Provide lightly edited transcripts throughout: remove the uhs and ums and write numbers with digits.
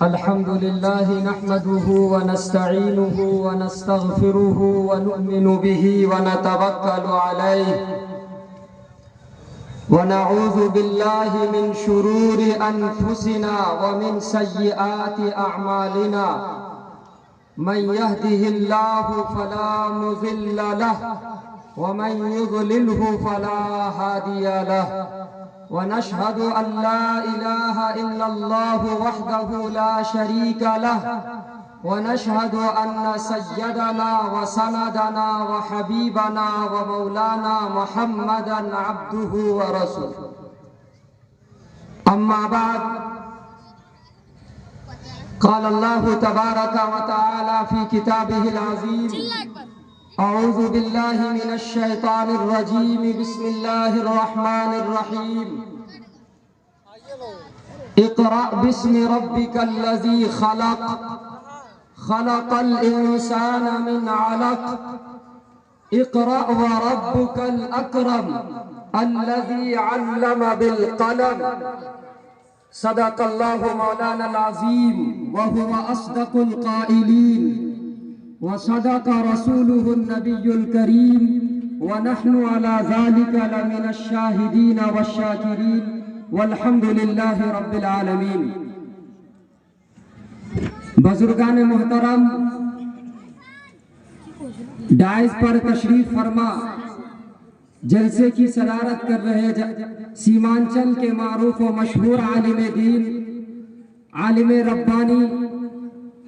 الحمد لله نحمده ونستعينه ونستغفره ونؤمن به ونتوكل عليه ونعوذ بالله من شرور أنفسنا ومن سيئات أعمالنا من يهده الله فلا مضل له ومن يضلله فلا هادي له ونشهد أن لا إله إلا الله وحده لا شريك له ونشهد أن سيدنا وسندنا وحبيبنا ومولانا محمدا عبده ورسوله أما بعد قال الله تبارك وتعالى في كتابه العظيم أعوذ بالله من الشيطان الرجيم بسم الله الرحمن الرحيم اقرأ باسم ربك الذي خلق خلق الإنسان من علق اقرأ وربك الأكرم الذي علم بالقلم صدق الله مولانا العظيم وهو أصدق القائلين وصدق رسوله النبي الكريم ونحن على ذلك لمن الشاهدين والشاكرين والحمد لله رب العالمين بزرگان محترم ڈائز پر تشریف فرما جلسے کی صدارت کر رہے سیمانچل کے معروف و مشہور عالم دین عالم ربانی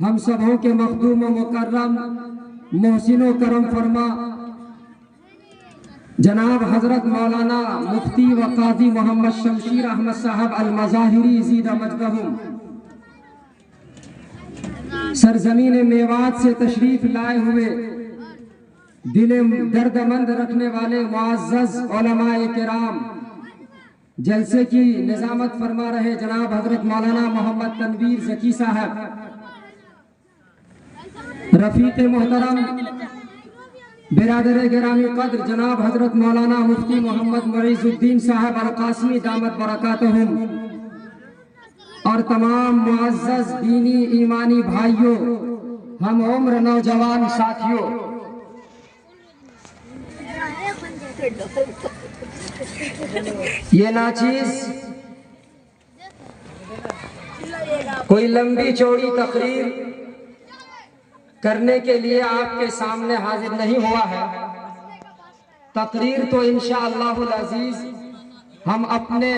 ہم سبوں کے مخدوم و مکرم محسن و کرم فرما جناب حضرت مولانا مفتی و قاضی محمد شمشیر احمد صاحب المظاہری زیدہ مجدہم سرزمین میوات سے تشریف لائے ہوئے دل درد مند رکھنے والے معزز علماء کرام جلسے کی نظامت فرما رہے جناب حضرت مولانا محمد تنویر زکی صاحب رفیق محترم برادر گرامی قدر جناب حضرت مولانا مفتی محمد معیز الدین صاحب القاسمی دامت برکاتہم اور تمام معزز دینی ایمانی بھائیوں ہم عمر نوجوان ساتھیوں یہ ناچیز کوئی لمبی چوڑی تقریر کرنے کے لیے آپ کے سامنے حاضر نہیں ہوا ہے تقریر تو انشاءاللہ العزیز ہم اپنے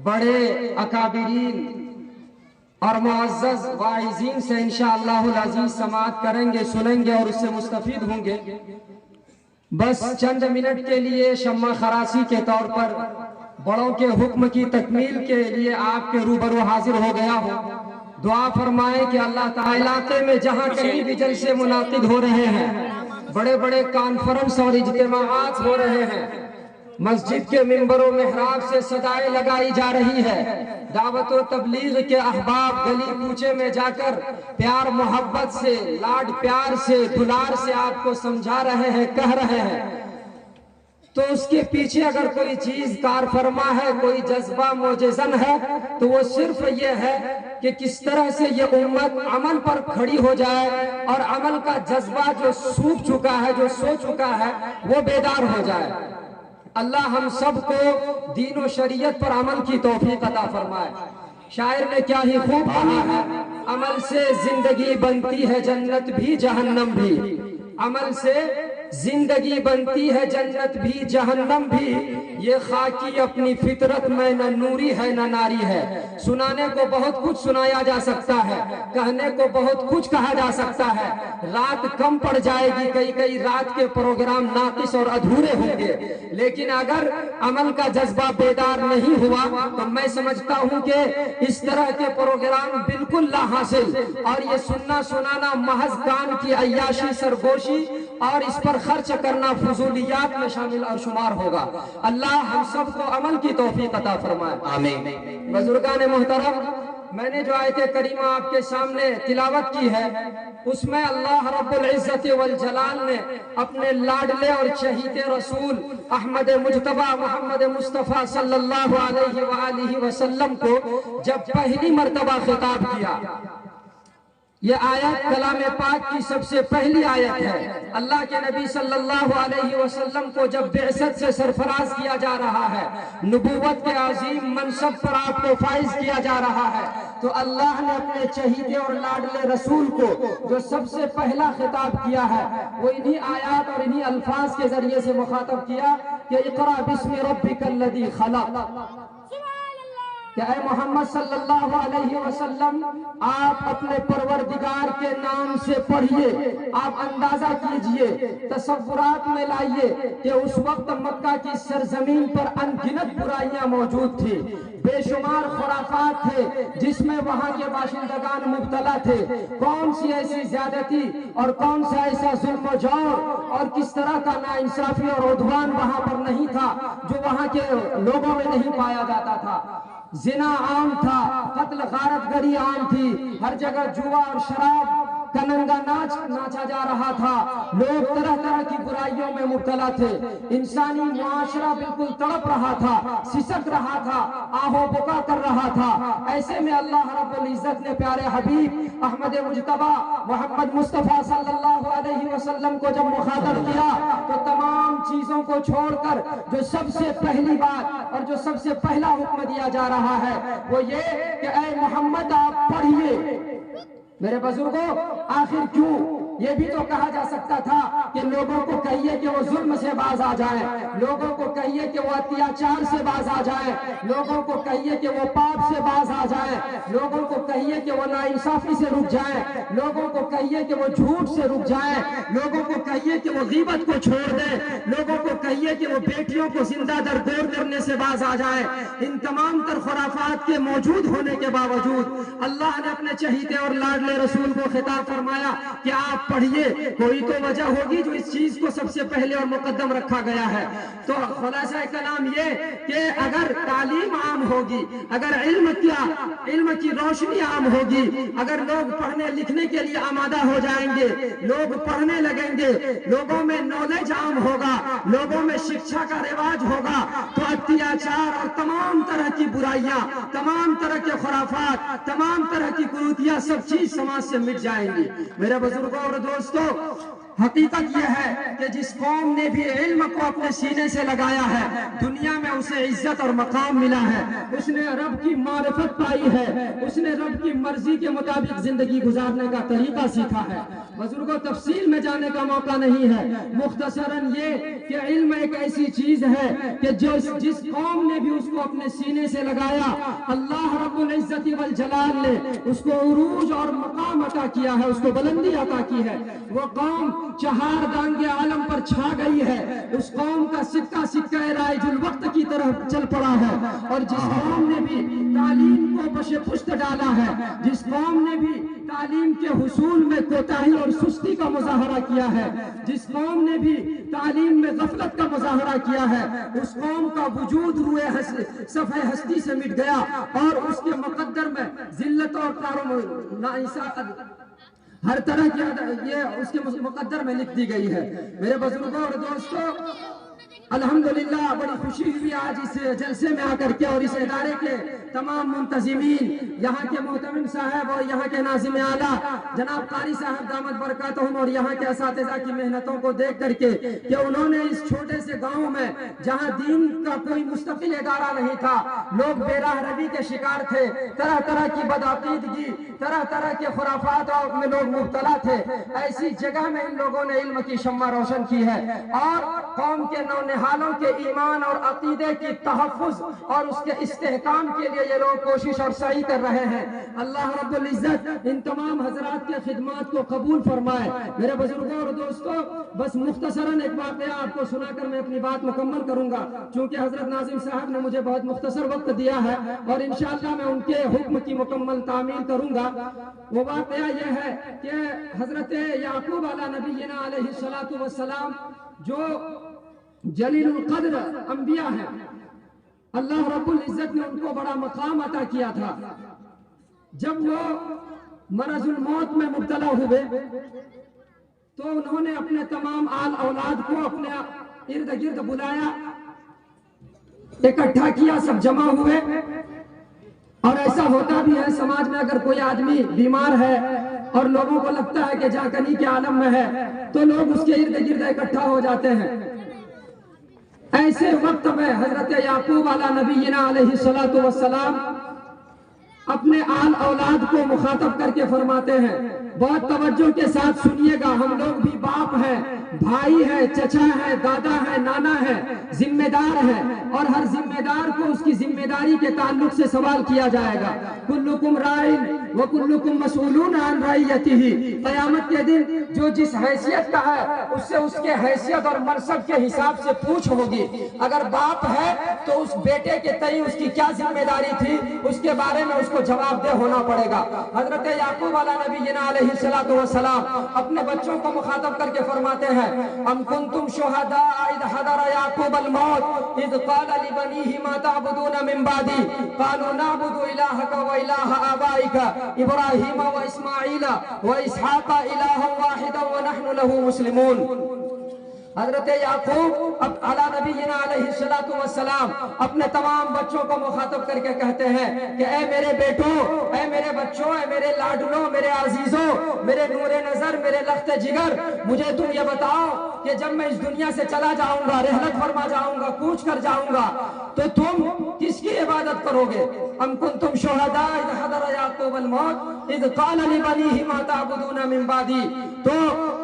بڑے اکابرین اور معزز واعظین سے انشاءاللہ العزیز سماعت کریں گے سنیں گے اور اس سے مستفید ہوں گے بس چند منٹ کے لیے شمع خراسی کے طور پر بڑوں کے حکم کی تکمیل کے لیے آپ کے روبرو حاضر ہو گیا ہوں دعا فرمائیں کہ اللہ تعالیٰ علاقے میں جہاں کہیں بھی جلسے منعقد ہو رہے ہیں بڑے بڑے کانفرنس اور اجتماعات ہو رہے ہیں مسجد کے منبر و محراب سے صدائیں لگائی جا رہی ہے دعوت و تبلیغ کے احباب گلی کوچے میں جا کر پیار محبت سے لاڈ پیار سے دلار سے آپ کو سمجھا رہے ہیں کہہ رہے ہیں تو اس کے پیچھے اگر کوئی چیز کار فرما ہے کوئی جذبہ معجزن ہے تو وہ صرف یہ ہے کہ کس طرح سے یہ امت عمل پر کھڑی ہو جائے اور عمل کا جذبہ جو سوکھ چکا ہے جو سو چکا ہے وہ بیدار ہو جائے اللہ ہم سب کو دین و شریعت پر عمل کی توفیق عطا فرمائے شاعر نے کیا ہی خوب کہا ہے عمل سے زندگی بنتی ہے جنت بھی جہنم بھی عمل سے زندگی بنتی ہے جنت بھی جہنم بھی یہ خاکی اپنی فطرت میں نہ نوری ہے نہ ناری ہے سنانے کو بہت کچھ سنایا جا سکتا ہے کہنے کو بہت کچھ کہا جا سکتا ہے رات کم پڑ جائے گی کئی رات کے پروگرام ناقص اور ادھورے ہوں گے لیکن اگر عمل کا جذبہ بیدار نہیں ہوا تو میں سمجھتا ہوں کہ اس طرح کے پروگرام بالکل لا حاصل اور یہ سننا سنانا محض کان کی عیاشی سرگوشی اور اس پر خرچ کرنا فضولیات میں شامل اور شمار ہوگا اللہ ہم سب کو عمل کی توفیق عطا فرمائے آمین بزرگان محترم میں نے جو آیت کریمہ آپ کے سامنے تلاوت کی ہے اس میں اللہ رب العزت والجلال نے اپنے لاڈلے اور چہیتے رسول احمد مجتبی محمد مصطفیٰ صلی اللہ علیہ وآلہ وسلم کو جب پہلی مرتبہ خطاب کیا، یہ آیت کلام پاک کی سب سے پہلی آیت ہے۔ اللہ کے نبی صلی اللہ علیہ وسلم کو جب بعثت سے سرفراز کیا جا رہا ہے، نبوت کے عظیم منصب پر آپ کو فائز کیا جا رہا ہے، تو اللہ نے اپنے چہیتے اور لاڈلے رسول کو جو سب سے پہلا خطاب کیا ہے وہ انہی آیات اور انہی الفاظ کے ذریعے سے مخاطب کیا کہ اقرأ بسم ربک الذی خلق، کہ اے محمد صلی اللہ علیہ وسلم آپ اپنے پروردگار کے نام سے پڑھیے۔ آپ اندازہ کیجئے، تصورات میں لائیے کہ اس وقت مکہ کی سرزمین پر انگنت برائیاں موجود تھی، بے شمار خرافات تھے جس میں وہاں کے باشندگان مبتلا تھے۔ کون سی ایسی زیادتی اور کون سا ایسا ظلم و جور اور کس طرح کا ناانصافی اور عدوان وہاں پر نہیں تھا جو وہاں کے لوگوں میں نہیں پایا جاتا تھا۔ زنا عام تھا، قتل غارت گری عام تھی، ہر جگہ جوا اور شراب کا ننگا ناچ ناچا جا رہا تھا، لوگ طرح طرح کی برائیوں میں مبتلا تھے، انسانی معاشرہ بالکل تڑپ رہا تھا، سسک رہا تھا، آہو بکا کر رہا تھا۔ ایسے میں اللہ رب العزت نے پیارے حبیب احمد مجتبی محمد مصطفیٰ صلی اللہ علیہ وسلم کو جب مخاطب کیا تو تمام چیزوں کو چھوڑ کر جو سب سے پہلی بات اور جو سب سے پہلا حکم دیا جا رہا ہے وہ یہ کہ اے محمد آپ پڑھیے۔ میرے بزرگوں، آخر کیوں؟ یہ بھی تو کہا جا سکتا تھا کہ لوگوں کو کہیے کہ وہ ظلم سے باز آ جائیں، لوگوں کو کہیے کہ وہ اتیاچار سے باز آ جائیں، لوگوں کو کہیے کہ وہ پاپ سے باز آ جائیں، لوگوں کو کہیے کہ وہ ناانصافی سے رک جائیں، لوگوں کو کہیے کہ وہ جھوٹ سے رک جائیں، لوگوں کو کہیے کہ وہ غیبت کو چھوڑ دیں، لوگوں کو کہیے کہ وہ بیٹیوں کو زندہ درگور کرنے سے باز آ جائیں۔ ان تمام تر خرافات کے موجود ہونے کے باوجود اللہ نے اپنے چہیتے اور لاڈلے رسول کو خطاب فرمایا کہ آپ پڑھیے۔ کوئی تو وجہ ہوگی جو اس چیز کو سب سے پہلے اور مقدم رکھا گیا ہے۔ تو خلاصہ کلام یہ کہ اگر تعلیم عام ہوگی، اگر علم کی روشنی عام ہوگی، اگر لوگ پڑھنے لکھنے کے لیے آمادہ ہو جائیں گے، لوگ پڑھنے لگیں گے، لوگوں میں نالج عام ہوگا، لوگوں میں شکشا کا رواج ہوگا، تو اتیاچار اور تمام طرح کی برائیاں، تمام طرح کے خرافات، تمام طرح کی کریتیاں سب چیز سماج سے مٹ جائیں گی۔ میرے بزرگوں اور دوستو، حقیقت یہ ہے کہ جس قوم نے بھی علم کو اپنے سینے سے لگایا ہے دنیا میں اسے عزت اور مقام ملا ہے، اس نے رب کی معرفت پائی ہے، اس نے رب کی مرضی کے مطابق زندگی گزارنے کا طریقہ سیکھا ہے۔ بزرگوں، تفصیل میں جانے کا موقع نہیں ہے، مختصراً یہ کہ علم ایک ایسی چیز ہے کہ جس قوم نے بھی اس کو اپنے سینے سے لگایا، اللہ رب العزت والجلال نے اس کو عروج اور مقام عطا کیا ہے، اس کو بلندی عطا کی ہے۔ وہ قوم چہار دانگ عالم پر چھا گئی ہے، اس قوم کا سکہ سکہ رائج الوقت کی طرح چل پڑا ہے، اور جس قوم نے بھی تعلیم کو بش پشت ڈالا ہے، جس قوم نے بھی تعلیم کے حصول میں کوتاہی اور سستی کا مظاہرہ کیا ہے، جس قوم نے بھی تعلیم میں غفلت کا مظاہرہ کیا ہے، اس قوم کا وجود روئے صفحہ ہستی سے مٹ گیا اور اس کے مقدر میں ذلت اور ہر طرح کی یہ اس کے مقدر میں لکھ دی گئی ہے۔ میرے بزرگوں اور دوستوں، الحمدللہ بڑی خوشی ہوئی آج اس جلسے میں آ کر کے، اور اس ادارے کے تمام منتظمین، یہاں کے محترم صاحب اور یہاں کے ناظم اعلیٰ جناب قاری صاحب دامت برکاتہم اور یہاں کے اساتذہ کی محنتوں کو دیکھ کر کے کہ انہوں نے اس چھوٹے سے گاؤں میں جہاں دین کا کوئی مستقل ادارہ نہیں تھا، لوگ بے راہ روی کے شکار تھے، طرح طرح کی بدعقیدگی، طرح طرح کے خرافات میں لوگ مبتلا تھے، ایسی جگہ میں ان لوگوں نے علم کی شمع روشن کی ہے اور قوم کے نونہالوں کے ایمان اور عقیدے کی تحفظ اور اس کے استحکام کے لیے یہ لوگ کوشش اور سعی کر رہے ہیں۔ اللہ رب العزت ان تمام حضرات کے خدمات کو قبول فرمائے۔ میرے بزرگوں اور دوستوں، بس مختصراً ایک واقعہ آپ کو سنا کر میں اپنی بات مکمل کروں گا، چونکہ حضرت ناظم صاحب نے مجھے بہت مختصر وقت دیا ہے اور انشاءاللہ میں ان کے حکم کی مکمل تعمیل کروں گا۔ وہ واقعہ یہ ہے کہ حضرت یعقوب علیہ نبینا علیہ السلام جو جلیل القدر انبیاء ہیں، اللہ رب العزت نے ان کو بڑا مقام عطا کیا تھا، جب وہ مرض الموت میں مبتلا ہوئے تو انہوں نے اپنے تمام آل اولاد کو اپنے ارد گرد بلایا، اکٹھا کیا، سب جمع ہوئے. اور ایسا ہوتا بھی ہے سماج میں، اگر کوئی آدمی بیمار ہے اور لوگوں کو لگتا ہے کہ جاکنی کے عالم میں ہے تو لوگ اس کے ارد گرد اکٹھا ہو جاتے ہیں. ایسے وقت میں حضرت یعقوب علی نبینا علیہ الصلوۃ والسلام اپنے آل اولاد کو مخاطب کر کے فرماتے ہیں، بہت توجہ کے ساتھ سنیے گا. ہم لوگ بھی باپ ہیں، بھائی ہے، چچا ہے، دادا ہے، نانا ہے، ذمہ دار ہے، اور ہر ذمہ دار کو اس کی ذمہ داری کے تعلق سے سوال کیا جائے گا. کلکم رائن وکلکم مسئولون عن رعیتہ. قیامت کے دن جو جس حیثیت کا ہے اس سے اس کے حیثیت اور منصب کے حساب سے پوچھ ہوگی. اگر باپ ہے تو اس بیٹے کے تئیں اس کی کیا ذمہ داری تھی، اس کے بارے میں اس کو جواب دہ ہونا پڑے گا. حضرت یعقوب علی نبینا علیہ السلام اپنے بچوں کو مخاطب کر کے فرماتے ہیں، ام کنتم شہداء اذ حضر یعقوب الموت اذ قال لبنیہ ما تعبدون من بعدی قالوا نعبد الہک و الہ آبائک ابراہیم و اسماعیل و اسحاق الہا واحدا ونحن له مسلمون. حضرت یعقوب علی نبینا علیہ السلام اپنے تمام بچوں کو مخاطب کر کے کہتے ہیں کہ اے میرے بیٹوں، اے میرے بچوں، اے میرے لاڈلوں، میرے عزیزوں، میرے نور نظر، میرے لخت جگر، مجھے تم یہ بتاؤ کہ جب میں اس دنیا سے چلا جاؤں گا، رحلت فرما جاؤں گا، کوچ کر جاؤں گا، تو تم کس کی عبادت کرو گے؟ ام کنتم شہداء اذ حضر یعقوب الموت اذ قال لبنیہ ما تعبدون من بعدی. تو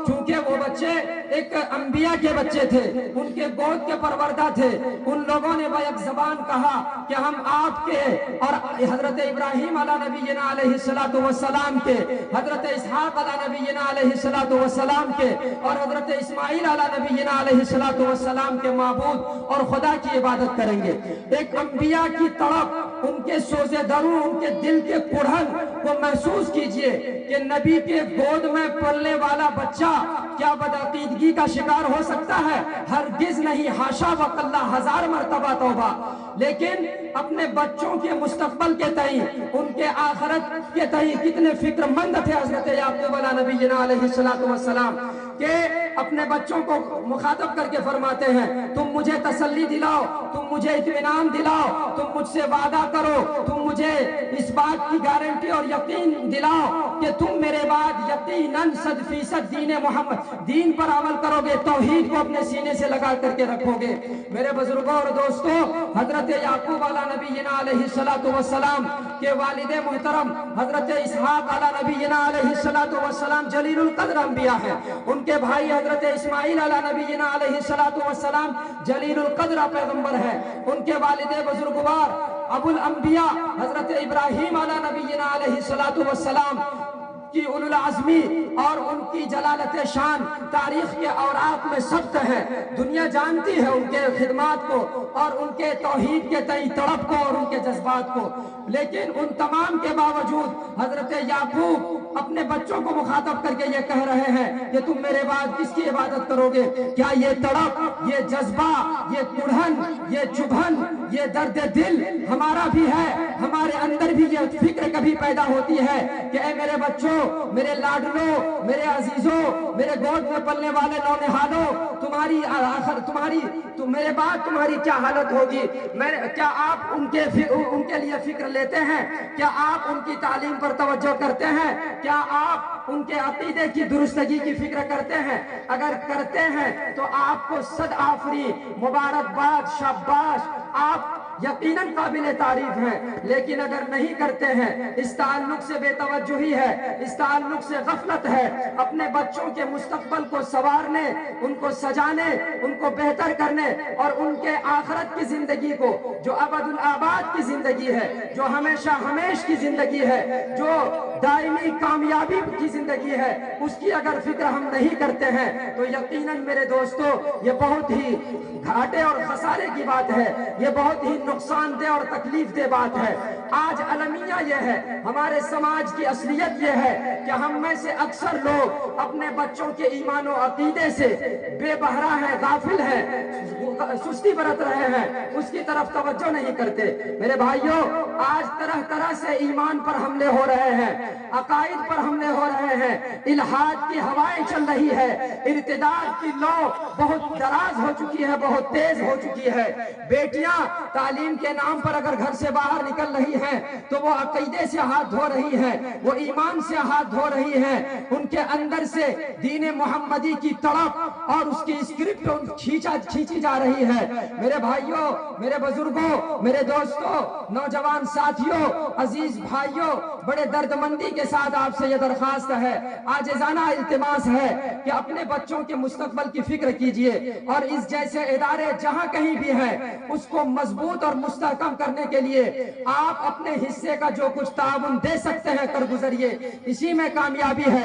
چونکہ وہ بچے ایک انبیاء کے بچے تھے، ان کے گود کے پروردہ تھے، ان لوگوں نے بیک زبان کہا کہ ہم آپ کے اور حضرت ابراہیم علی نبینا علیہ السلام کے، حضرت اسحاق علی نبینا علیہ السلام کے، اور حضرت اسماعیل علی نبینا علیہ السلام کے معبود اور خدا کی عبادت کریں گے. ایک انبیاء کی تڑپ، ان کے سوزے دروں، ان کے دل کے کڑھن کو محسوس کیجئے کہ نبی کے گود میں پلنے والا بچہ کیا بدعقیدگی کا شکار ہو سکتا ہے؟ ہرگز نہیں، حاشا وکلا، 1000 مرتبہ توبہ. لیکن اپنے بچوں کے مستقبل کے تئیں، ان کے آخرت کے تئیں کتنے فکر مند تھے حضرت یعقوب علی نبینا علیہ السلام کہ اپنے بچوں کو مخاطب کر کے فرماتے ہیں، تم مجھے تسلی دلاؤ، تم مجھے اطمینان دلاؤ، تم مجھ سے وعدہ کرو، تم مجھے اس بات کی گارنٹی اور یقین دلاؤ کہ تم میرے بعد یقیناً 100% دین پر عمل کرو گے، توحید کو اپنے سینے سے لگا کر کے رکھو گے. میرے بزرگوں اور دوستوں، حضرت یعقوب علی نبینا علیہ السلام کے والد محترم حضرت اسحاق علی نبینا علیہ السلام جلیل القدر انبیاء ہیں. ان کے بھائی حضرت اسماعیل علی نبینا علیہ السلام جلیل القدر پیغمبر ہیں. ان کے والد بزرگوار ابو الانبیاء حضرت ابراہیم علی نبینا علیہ السلام کی اولو العزمی اور ان کی جلالت شان تاریخ کے اوراق میں ثبت ہے. دنیا جانتی ہے ان کے خدمات کو اور ان کے توحید کے تئیں تڑپ کو اور ان کے جذبات کو. لیکن ان تمام کے باوجود حضرت یعقوب اپنے بچوں کو مخاطب کر کے یہ کہہ رہے ہیں کہ تم میرے بعد کس کی عبادت کرو گے؟ کیا یہ تڑپ، یہ جذبہ، یہ کڑھن، یہ چبھن، یہ درد دل ہمارا بھی ہے؟ ہمارے اندر بھی یہ فکر کبھی پیدا ہوتی ہے کہ اے میرے بچوں، میرے لاڈلوں، میرے عزیزوں، میرے گود میں پلنے والے نونہالوں، میرے بعد تمہاری کیا حالت ہوگی؟ کیا آپ ان کے لیے فکر لیتے ہیں؟ کیا آپ ان کی تعلیم پر توجہ کرتے ہیں؟ کیا آپ ان کے عقیدے کی درستگی کی فکر کرتے ہیں؟ اگر کرتے ہیں تو آپ کو 100 آفرین، مبارکباد، شاباش، آپ یقیناً قابل تعریف ہیں. لیکن اگر نہیں کرتے ہیں، اس تعلق سے بے توجہی ہے، اس تعلق سے غفلت ہے. اپنے بچوں کے مستقبل کو سنوارنے، ان کو سجانے، ان کو بہتر کرنے اور ان کے آخرت کی زندگی کو، جو ابد الآباد کی زندگی ہے، جو ہمیشہ ہمیش کی زندگی ہے، جو دائمی کامیابی کی زندگی ہے، اس کی اگر فکر ہم نہیں کرتے ہیں تو یقیناً میرے دوستو یہ بہت ہی گھاٹے اور خسارے کی بات ہے، یہ بہت ہی نقصان دہ اور تکلیف دہ بات ہے۔ آج المیہ یہ ہے، ہمارے سماج کی اصلیت یہ ہے کہ ہم میں سے اکثر لوگ اپنے بچوں کے ایمان و عقیدے سے بے بہرا ہے، غافل ہے، سستی برت رہے ہیں، اس کی طرف توجہ نہیں کرتے۔ میرے بھائیوں، آج طرح طرح سے ایمان پر حملے ہو رہے ہیں، عقائد پر حملے ہو رہے ہیں، الحاد کی ہوائیں چل رہی ہے، ارتداد کی لو بہت دراز ہو چکی ہے، بہت تیز ہو چکی ہے۔ بیٹیاں تعلیم کے نام پر اگر گھر سے باہر نکل رہی ہیں تو وہ عقیدے سے ہاتھ دھو رہی ہیں، وہ ایمان سے ہاتھ دھو رہی ہیں، ان کے اندر سے دین محمدی کی تڑپ اور اس کی اسکرپٹ کھینچی جا رہی ہے۔ میرے بھائیوں، میرے بزرگوں، میرے دوستوں، نوجوان ساتھیوں، عزیز بھائیوں، بڑے درد مندی کے ساتھ آپ سے یہ درخواست ہے، عاجزانہ التماس ہے کہ اپنے بچوں کے مستقبل کی فکر کیجئے اور اس جیسے ادارے جہاں کہیں بھی ہیں اس کو مضبوط اور مستحکم کرنے کے لیے آپ اپنے حصے کا جو کچھ تعاون دے سکتے ہیں کر گزریے، اسی میں کامیابی ہے۔